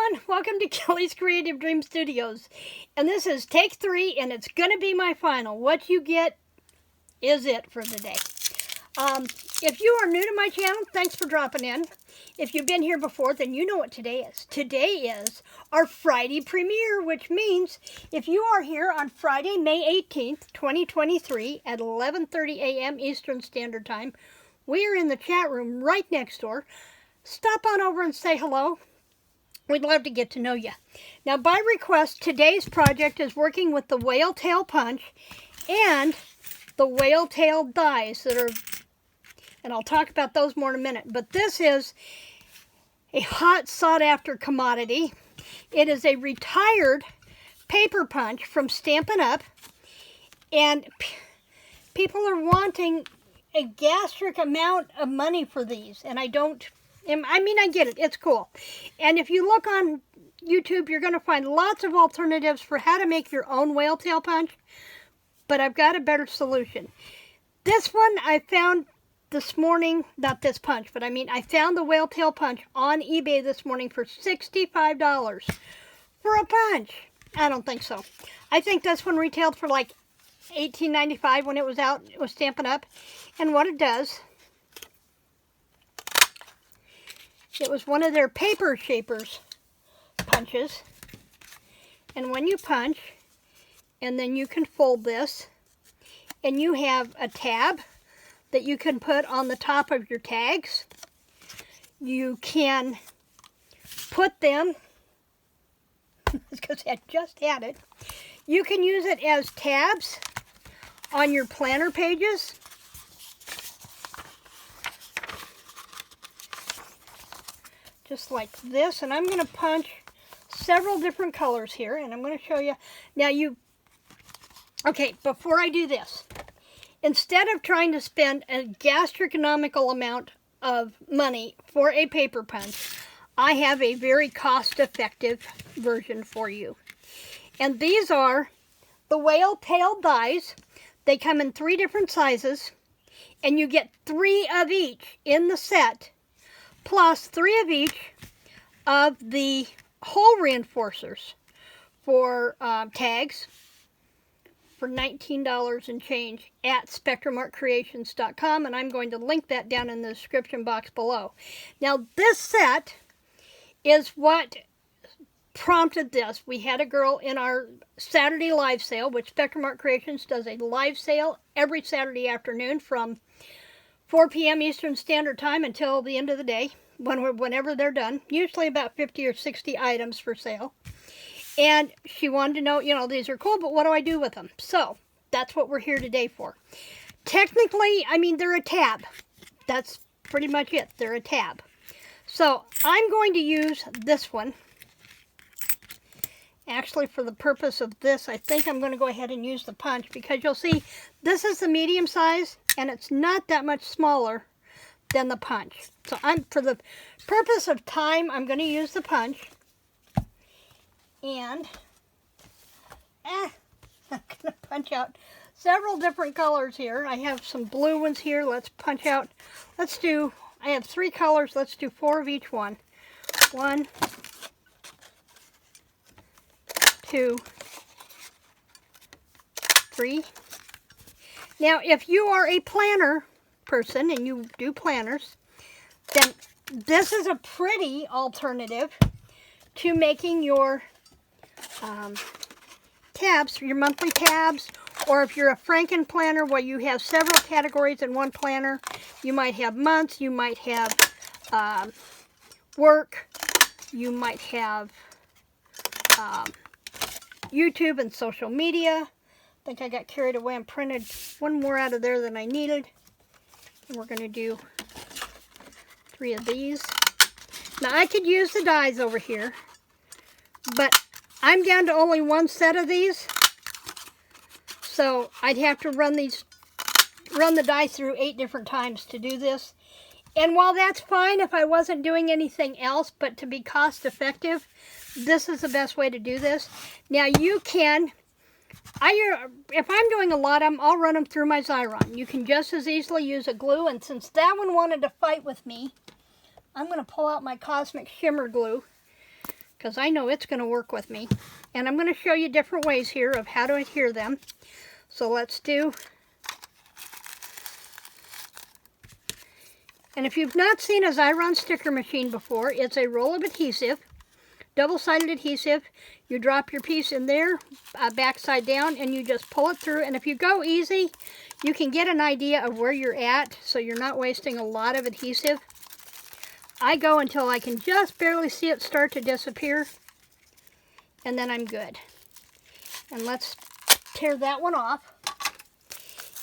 everyone, welcome to Kelly's Creative Dream Studios. And this is take 3 and it's going to be my final. What you get is it for the day. If you are new to my channel, thanks for dropping in. If you've been here before, then you know what today is. Today is our Friday premiere, which means if you are here on Friday, May 18th, 2023 at 11:30 a.m. Eastern Standard Time, we are in the chat room right next door. Stop on over and say hello. We'd love to get to know you. Now, by request, today's project is working with the whale tail punch and the whale tail dies that are, and I'll talk about those more in a minute, but this is a hot, sought-after commodity. It is a retired paper punch from Stampin' Up, and people are wanting a gastric amount of money for these, and I get it. It's cool. And if you look on YouTube, you're going to find lots of alternatives for how to make your own whale tail punch. But I've got a better solution. This one I found this morning, not this punch, but I found the whale tail punch on eBay this morning for $65 for a punch. I don't think so. I think this one retailed for like $18.95 when it was out. It was Stampin' Up. And what it does, it was one of their paper shapers punches. And when you punch, and then you can fold this, and you have a tab that you can put on the top of your tags. You can put them, because I just had it, you can use it as tabs on your planner pages. Just like this, and I'm going to punch several different colors here, and I'm going to show you. Now okay, before I do this, instead of trying to spend a gastronomical amount of money for a paper punch, I have a very cost-effective version for you. And these are the whale tail dies. They come in 3 different sizes, and you get 3 of each in the set, plus 3 of each of the hole reinforcers for tags for $19 and change at SpectrumArtCreations.com, and I'm going to link that down in the description box below. Now, this set is what prompted this. We had a girl in our Saturday live sale, which Spectrum Art Creations does a live sale every Saturday afternoon from 4 p.m. Eastern Standard Time until the end of the day, whenever they're done. Usually about 50 or 60 items for sale. And she wanted to know, these are cool, but what do I do with them? So, that's what we're here today for. Technically, they're a tab. That's pretty much it. They're a tab. So, I'm going to use this one. Actually, for the purpose of this, I think I'm going to go ahead and use the punch, because you'll see this is the medium size, and it's not that much smaller than the punch. So, for the purpose of time, I'm going to use the punch. And I'm going to punch out several different colors here. I have some blue ones here. Let's punch out. I have 3 colors. Let's do 4 of each one. 1, 2, 3. Now, if you are a planner person and you do planners, then this is a pretty alternative to making your tabs, your monthly tabs, or if you're a Franken planner where you have several categories in one planner, you might have months, you might have work, you might have YouTube and social media. I think I got carried away and printed one more out of there than I needed. And we're going to do 3 of these. Now I could use the dies over here, but I'm down to only 1 set of these, so I'd have to run the dice through 8 different times to do this. And while that's fine if I wasn't doing anything else, but to be cost effective, this is the best way to do this. Now you can, if I'm doing a lot of them, I'll run them through my Xyron. You can just as easily use a glue, and since that one wanted to fight with me, I'm going to pull out my Cosmic Shimmer glue because I know it's going to work with me. And I'm going to show you different ways here of how to adhere them. So let's do... And if you've not seen a Xyron sticker machine before, it's a roll of adhesive, double-sided adhesive. You drop your piece in there, backside down, and you just pull it through. And if you go easy, you can get an idea of where you're at, so you're not wasting a lot of adhesive. I go until I can just barely see it start to disappear, and then I'm good. And let's tear that one off.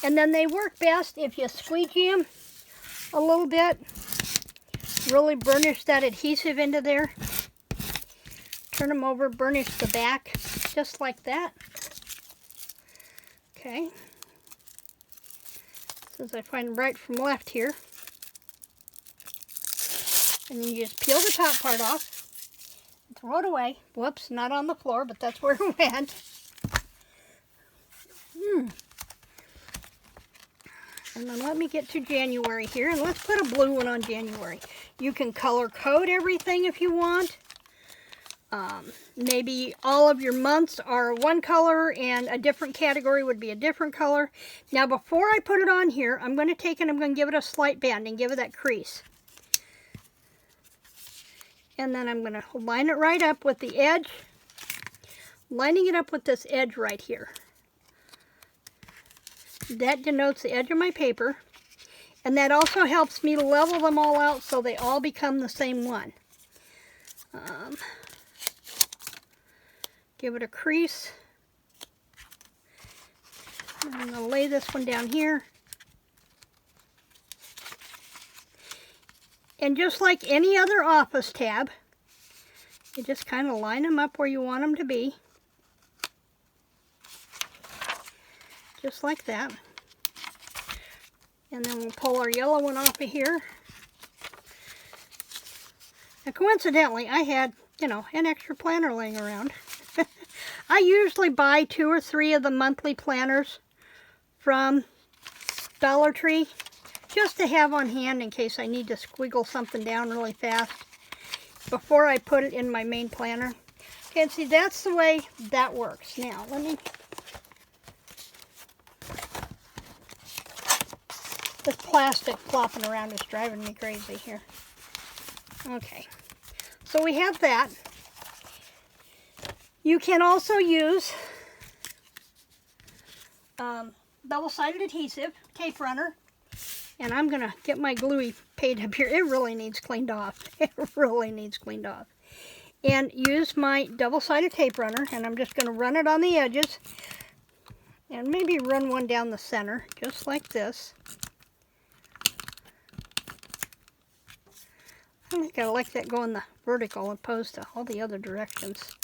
And then they work best if you squeegee them a little bit, really burnish that adhesive into there, turn them over, burnish the back, just like that. Okay, since I find right from left here, and then you just peel the top part off, and throw it away. Whoops, not on the floor, but that's where it went. And then let me get to January here, and let's put a blue one on January. You can color code everything if you want. Maybe all of your months are one color and a different category would be a different color. Now before I put it on here, I'm going to take it and I'm going to give it a slight bend and give it that crease. And then I'm going to line it right up with the edge, lining it up with this edge right here. That denotes the edge of my paper, and that also helps me level them all out so they all become the same one. Give it a crease. I'm going to lay this one down here. And just like any other office tab, you just kind of line them up where you want them to be. Just like that. And then we'll pull our yellow one off of here. Now coincidentally, I had, you know, an extra planner laying around. I usually buy 2 or 3 of the monthly planners from Dollar Tree just to have on hand in case I need to squiggle something down really fast before I put it in my main planner. Okay, and see, that's the way that works. Now, let me... This plastic flopping around is driving me crazy here. Okay, so we have that. You can also use double-sided adhesive, tape runner, and I'm going to get my gluey paint up here. It really needs cleaned off. It really needs cleaned off. And use my double-sided tape runner, and I'm just going to run it on the edges, and maybe run one down the center, just like this. I think I like that going the vertical opposed to all the other directions.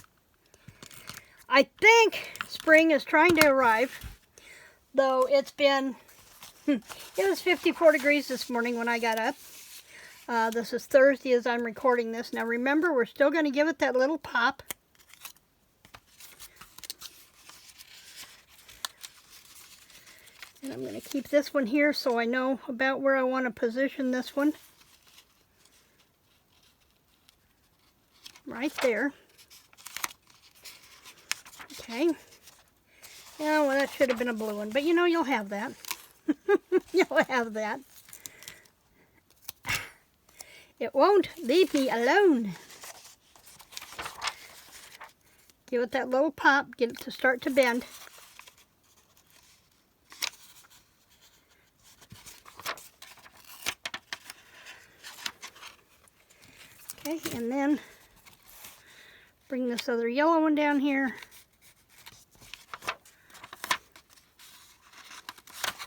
I think spring is trying to arrive, though it's been, it was 54 degrees this morning when I got up. This is Thursday as I'm recording this. Now remember, we're still going to give it that little pop. And I'm going to keep this one here so I know about where I want to position this one. Right there. Okay. Yeah, well, that should have been a blue one, but you know, you'll have that. You'll have that. It won't leave me alone. Give it that little pop, get it to start to bend. Okay, and then bring this other yellow one down here.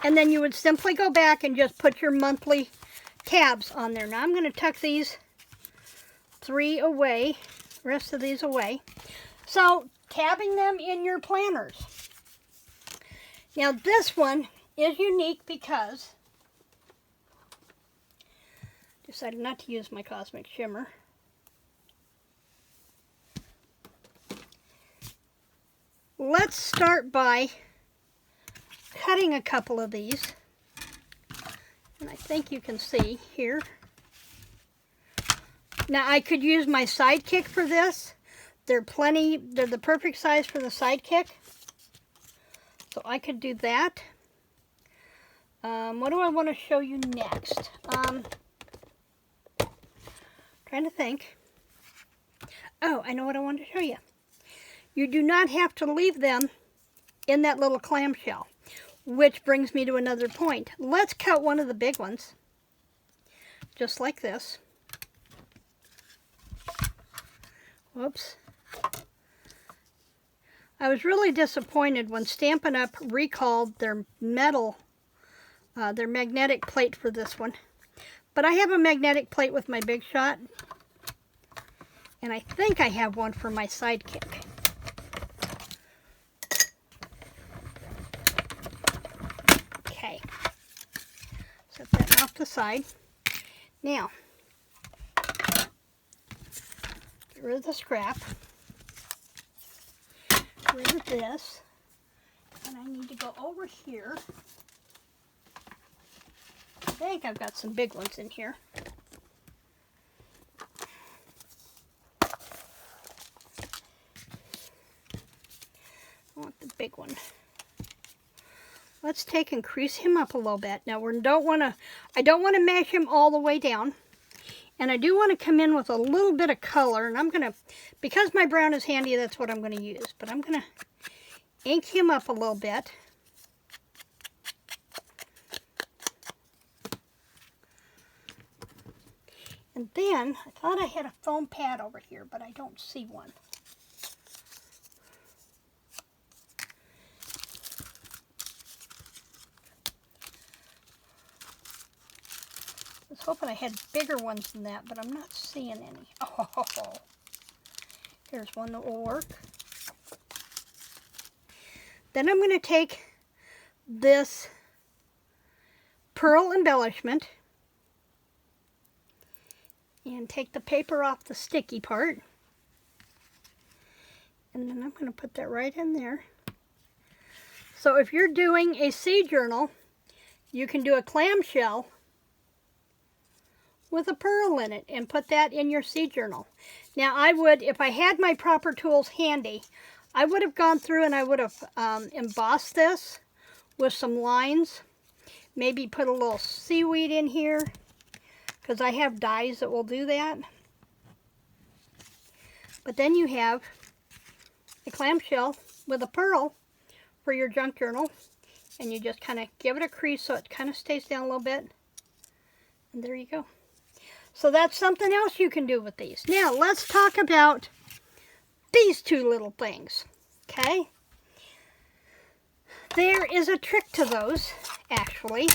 And then you would simply go back and just put your monthly tabs on there. Now I'm going to tuck these 3 away, the rest of these away. So tabbing them in your planners. Now this one is unique because I decided not to use my Cosmic Shimmer. Let's start by cutting a couple of these, and I think you can see here. Now I could use my Sidekick for this, they're the perfect size for the sidekick. So I could do that. What do I want to show you next? Trying to think. Oh, I know what I want to show you. You do not have to leave them in that little clamshell, which brings me to another point. Let's cut one of the big ones, just like this. Whoops. I was really disappointed when Stampin' Up! Recalled their their magnetic plate for this one. But I have a magnetic plate with my Big Shot, and I think I have one for my sidekick. Okay. Set that off the side. Now, get rid of the scrap. Get rid of this. And I need to go over here. I think I've got some big ones in here. I want the big one. Let's take and crease him up a little bit. Now I don't want to mash him all the way down. And I do want to come in with a little bit of color. And I'm going to, because my brown is handy, that's what I'm going to use. But I'm going to ink him up a little bit. And then, I thought I had a foam pad over here, but I don't see one. I was hoping I had bigger ones than that, but I'm not seeing any. Oh, here's one that will work. Then I'm going to take this pearl embellishment and take the paper off the sticky part. And then I'm going to put that right in there. So if you're doing a seed journal, you can do a clamshell with a pearl in it and put that in your seed journal. Now I would, if I had my proper tools handy, I would have gone through and I would have embossed this with some lines. Maybe put a little seaweed in here, because I have dies that will do that. But then you have a clamshell with a pearl for your junk journal. And you just kind of give it a crease so it kind of stays down a little bit. And there you go. So that's something else you can do with these. Now let's talk about these two little things. Okay? There is a trick to those, actually.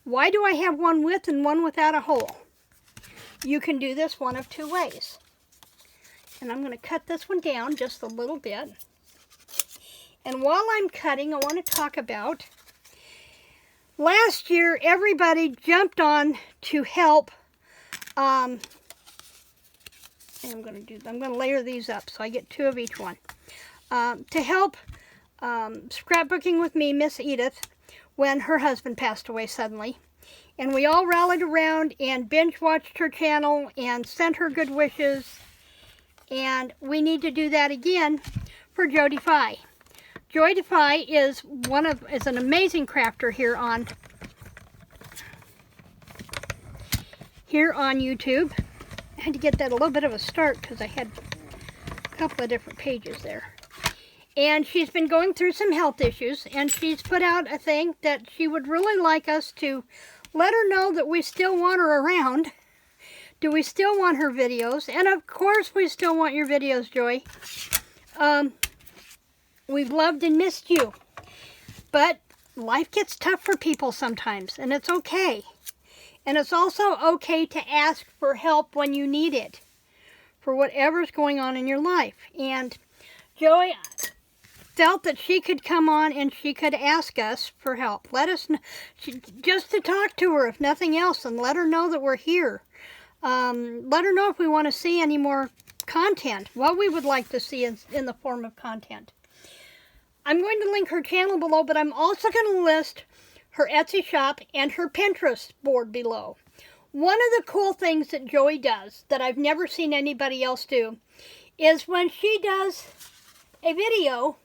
Why do I have one with and one without a hole? You can do this one of two ways. And I'm going to cut this one down just a little bit. And while I'm cutting, I want to talk about last year everybody jumped on to help. And I'm going to layer these up so I get two of each one. To help scrapbooking with me, Miss Edith, when her husband passed away suddenly. And we all rallied around and binge watched her channel and sent her good wishes. And we need to do that again for Joie De Fi. Joie De Fi is an amazing crafter here on YouTube. I had to get that a little bit of a start because I had a couple of different pages there. And she's been going through some health issues, and she's put out a thing that she would really like us to let her know that we still want her around. Do we still want her videos? And of course we still want your videos, Joy. We've loved and missed you. But life gets tough for people sometimes, and it's okay. And it's also okay to ask for help when you need it, for whatever's going on in your life. And Joy felt that she could come on and she could ask us for help. Let us know, just to talk to her, if nothing else, and let her know that we're here. Let her know if we want to see any more content, what we would like to see in the form of content. I'm going to link her channel below, but I'm also going to list her Etsy shop and her Pinterest board below. One of the cool things that Joey does that I've never seen anybody else do is when she does a video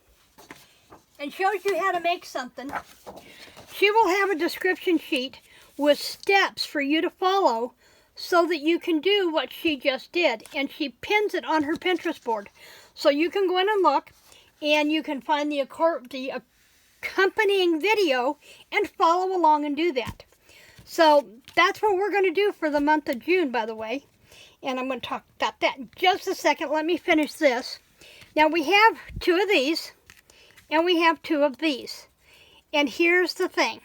and shows you how to make something, she will have a description sheet with steps for you to follow so that you can do what she just did. And she pins it on her Pinterest board. So you can go in and look, and you can find the accompanying video and follow along and do that. So that's what we're going to do for the month of June, by the way. And I'm going to talk about that in just a second. Let me finish this. Now we have 2 of these, and we have 2 of these. And here's the thing.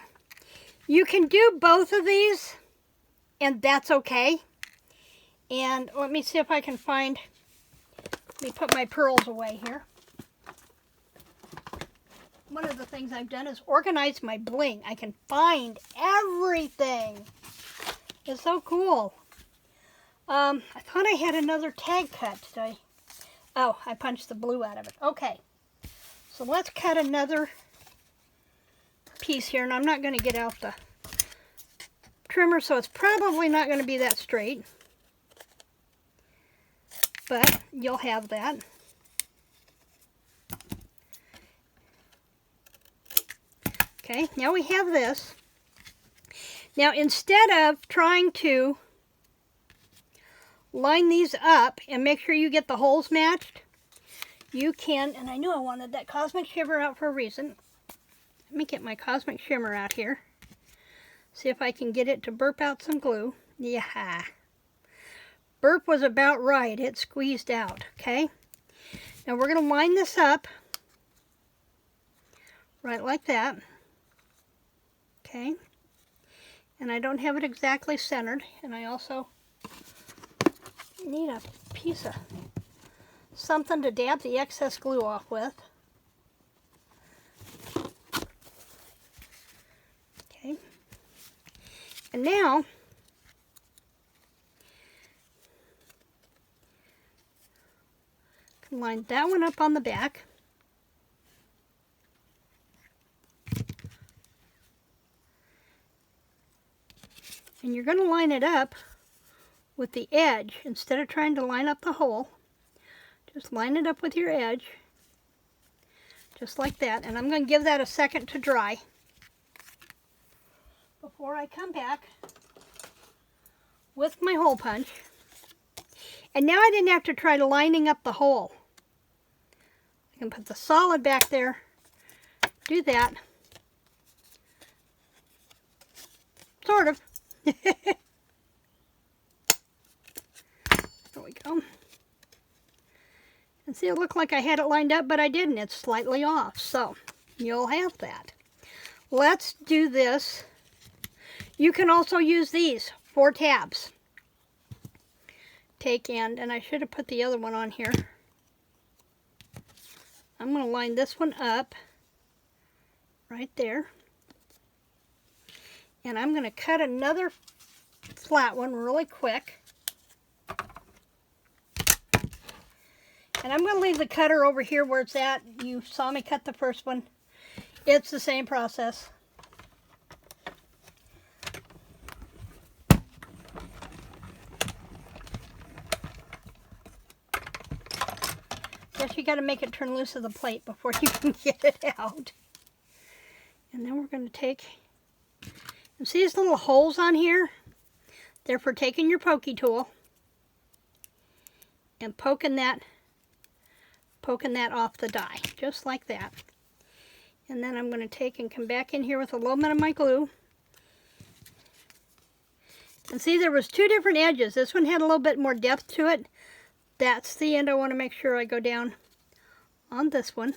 You can do both of these, and that's okay. And let me see if I can find, let me put my pearls away here. One of the things I've done is organize my bling. I can find everything. It's so cool. I thought I had another tag cut today. Oh, I punched the blue out of it. Okay. So let's cut another piece here, and I'm not going to get out the trimmer, so it's probably not going to be that straight. But you'll have that. Okay, now we have this. Now instead of trying to line these up and make sure you get the holes matched, you can, and I knew I wanted that Cosmic Shimmer out for a reason. Let me get my Cosmic Shimmer out here. See if I can get it to burp out some glue. Yeah. Burp was about right. It squeezed out, okay? Now we're going to line this up right like that. Okay. And I don't have it exactly centered, and I also need a piece of something to dab the excess glue off with. Okay. And now, I can line that one up on the back. And you're going to line it up with the edge. Instead of trying to line up the hole, just line it up with your edge. Just like that. And I'm going to give that a second to dry before I come back with my hole punch. And now I didn't have to try to lining up the hole. I can put the solid back there, do that. Sort of. There we go. And see, it looked like I had it lined up, but I didn't. It's slightly off, so you'll have that. Let's do this. You can also use these 4 tabs. Take and I should have put the other one on here. I'm going to line this one up right there. And I'm going to cut another flat one really quick. And I'm going to leave the cutter over here where it's at. You saw me cut the first one. It's the same process. Guess you got to make it turn loose of the plate before you can get it out. And then we're going to take, and see these little holes on here? They're for taking your pokey tool and poking that off the die, just like that. And then I'm going to take and come back in here with a little bit of my glue. And see, there was 2 different edges. This one had a little bit more depth to it. That's the end I want to make sure I go down on this one.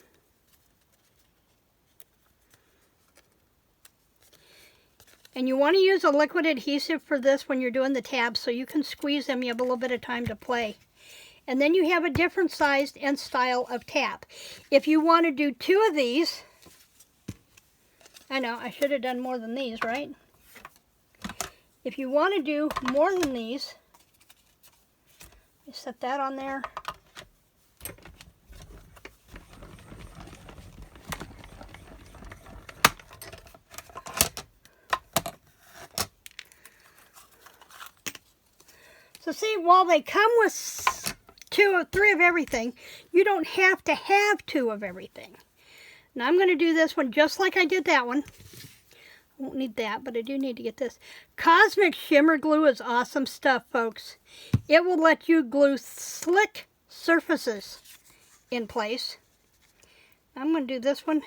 And you want to use a liquid adhesive for this when you're doing the tabs so you can squeeze them. You have a little bit of time to play. And then you have a different size and style of tab. If you want to do 2 of these, I know, I should have done more than these, right? If you want to do more than these, you set that on there. So see, while they come with 3 of everything. You don't have to have 2 of everything. Now I'm going to do this one just like I did that one. I won't need that, but I do need to get this. Cosmic Shimmer Glue is awesome stuff, folks. It will let you glue slick surfaces in place. I'm going to do this one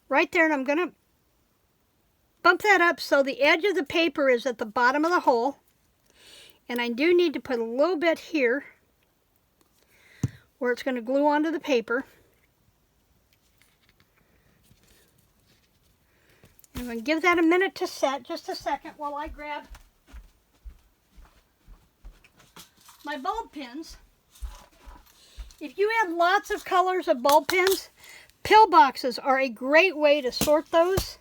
right there, and I'm going to bump that up so the edge of the paper is at the bottom of the hole. And I do need to put a little bit here where it's going to glue onto the paper. I'm going to give that a minute to set, just a second, while I grab my bulb pins. If you have lots of colors of bulb pins, pill boxes are a great way to sort those.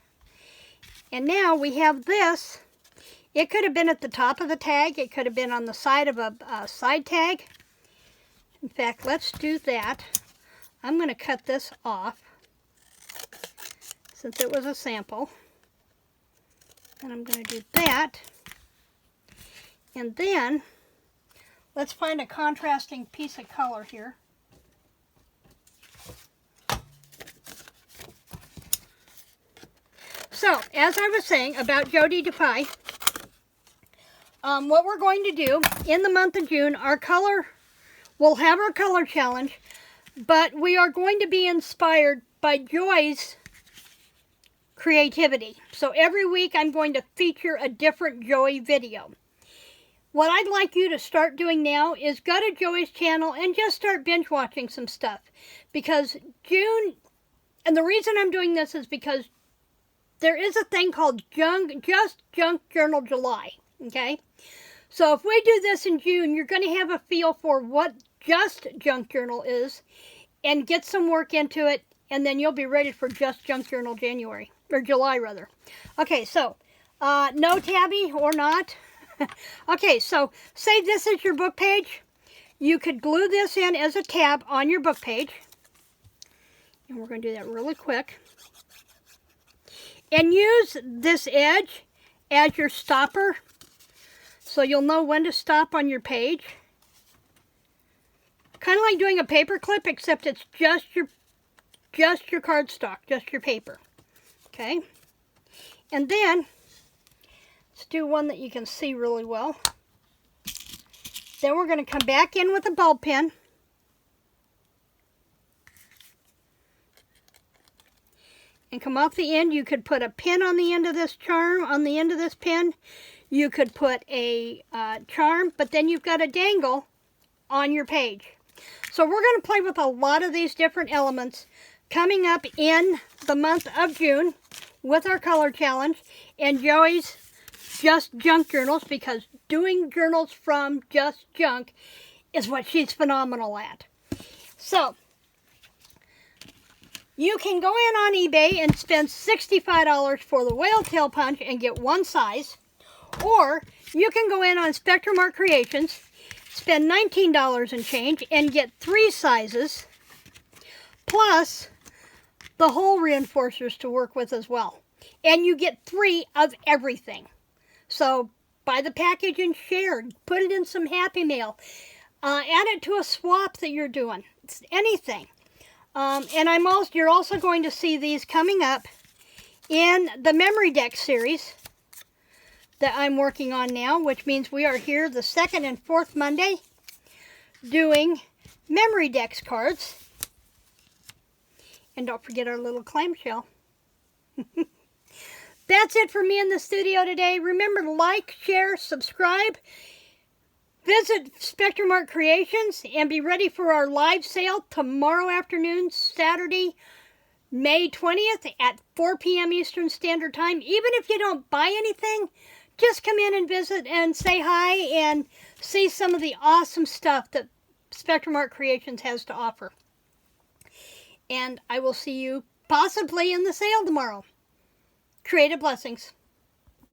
And now we have this. It could have been at the top of the tag. It could have been on the side of a side tag. In fact, let's do that. I'm going to cut this off since it was a sample. And I'm going to do that. And then let's find a contrasting piece of color here. So, as I was saying about Joie De Fi, what we're going to do in the month of June, we'll have our color challenge, but we are going to be inspired by Joy's creativity. So every week I'm going to feature a different Joy video. What I'd like you to start doing now is go to Joy's channel and just start binge watching some stuff. Because June, and the reason I'm doing this is because there is a thing called Just Junk Journal July, okay? So if we do this in June, you're going to have a feel for what Just Junk Journal is and get some work into it, and then you'll be ready for Just Junk Journal January, or July rather. Okay, so no tabby or not. Okay, so say this is your book page. You could glue this in as a tab on your book page. And we're going to do that really quick. And use this edge as your stopper, so you'll know when to stop on your page. Kind of like doing a paper clip, except it's just your cardstock, just your paper. Okay? And then, let's do one that you can see really well. Then we're going to come back in with a bulb pen. And come off the end. You could put a pin on the end of this charm, on the end of this pin. You could put a charm, but then you've got a dangle on your page. So we're going to play with a lot of these different elements coming up in the month of June with our color challenge and Joey's Just Junk journals, because doing journals from just junk is what she's phenomenal at. So you can go in on eBay and spend $65 for the whale tail punch and get one size. Or you can go in on Spectrum Art Creations, spend $19 and change, and get 3 sizes, plus the hole reinforcers to work with as well. And you get 3 of everything. So buy the package and share. Put it in some Happy Mail. Add it to a swap that you're doing. It's anything. And you're also going to see these coming up in the Memory Deck series that I'm working on now, which means we are here the 2nd and 4th Monday doing Memory Decks cards. And don't forget our little clamshell. That's it for me in the studio today. Remember to like, share, subscribe. Visit Spectrum Art Creations and be ready for our live sale tomorrow afternoon, Saturday, May 20th at 4 p.m. Eastern Standard Time. Even if you don't buy anything, just come in and visit and say hi and see some of the awesome stuff that Spectrum Art Creations has to offer. And I will see you possibly in the sale tomorrow. Creative blessings.